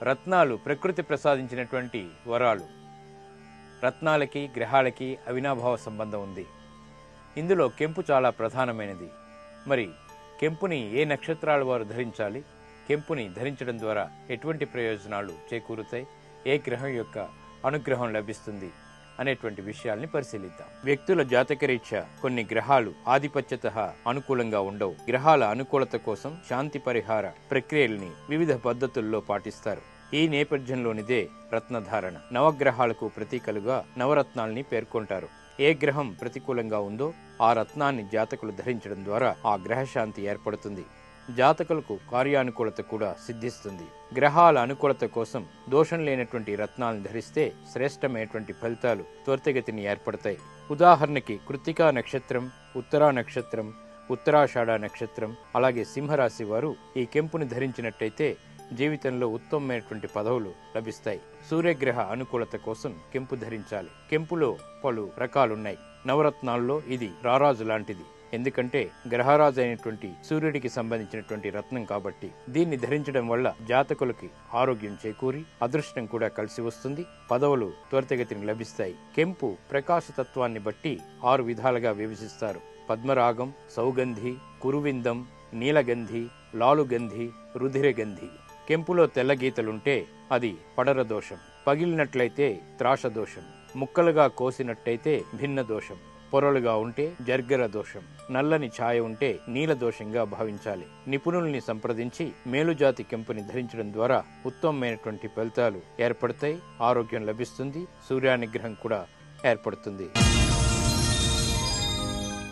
రత్నాలు ప్రకృతి ప్రసాదించినటువంటి వరాలు. రత్నాలకి గ్రహాలకి అవినాభావ సంబంధం ఉంది. ఇందులో కెంపు చాలా ప్రధానమైనది. మరి కెంపుని ఏ నక్షత్రాల వారు ధరించాలి, కెంపుని ధరించడం ద్వారా ఎటువంటి ప్రయోజనాలు చేకూరుతాయి, ఏ గ్రహం యొక్క అనుగ్రహం లభిస్తుంది అనేటువంటి విషయాల్ని పరిశీలిద్దాం. వ్యక్తుల జాతకరీత్యా కొన్ని గ్రహాలు ఆధిపత్యత అనుకూలంగా ఉండవు. గ్రహాల అనుకూలత కోసం శాంతి పరిహార ప్రక్రియల్ని వివిధ పద్ధతుల్లో పాటిస్తారు. ఈ నేపథ్యంలోనిదే రత్నధారణ. నవగ్రహాలకు ప్రతీకలుగా నవరత్నాల్ని పేర్కొంటారు. ఏ గ్రహం ప్రతికూలంగా ఉందో ఆ రత్నాన్ని జాతకులు ధరించడం ద్వారా ఆ గ్రహశాంతి ఏర్పడుతుంది. జాతకులకు కార్యానుకూలత కూడా సిద్ధిస్తుంది. గ్రహాల అనుకూలత కోసం దోషం లేనటువంటి రత్నాలను ధరిస్తే శ్రేష్టమైనటువంటి ఫలితాలు త్వరితగతిని ఏర్పడతాయి. ఉదాహరణకి కృత్తికా నక్షత్రం, ఉత్తరా నక్షత్రం, ఉత్తరాషాఢ నక్షత్రం, అలాగే సింహరాశి వారు ఈ కెంపుని ధరించినట్టయితే జీవితంలో ఉత్తమమైనటువంటి పదవులు లభిస్తాయి. సూర్యగ్రహ అనుకూలత కోసం కెంపు ధరించాలి. కెంపులో పలు రకాలున్నాయి. నవరత్నాల్లో ఇది రారాజు లాంటిది. ఎందుకంటే గ్రహరాజు అయినటువంటి సూర్యుడికి సంబంధించినటువంటి రత్నం కాబట్టి దీన్ని ధరించడం వల్ల జాతకులకి ఆరోగ్యం చేకూరి అదృష్టం కూడా కలిసి వస్తుంది. పదవులు త్వరితగతిని లభిస్తాయి. కెంపు ప్రకాశతత్వాన్ని బట్టి 6 విధాలుగా విభజిస్తారు. పద్మరాగం, సౌగంధి, కురువిందం, నీలగంధి, లాలుగంధి, రుధిరగంధి. కెంపులో తెల్ల గీతలుంటే అది పడర దోషం, పగిలినట్లయితే త్రాష దోషం, ముక్కలుగా కోసినట్టయితే భిన్న దోషం, పొరలుగా ఉంటే జర్గర దోషం, నల్లని ఛాయ ఉంటే నీల దోషంగా భావించాలి. నిపుణుల్ని సంప్రదించి మేలుజాతి కెంపుని ధరించడం ద్వారా ఉత్తమమైనటువంటి ఫలితాలు ఏర్పడతాయి. ఆరోగ్యం లభిస్తుంది. సూర్యానుగ్రహం కూడా ఏర్పడుతుంది.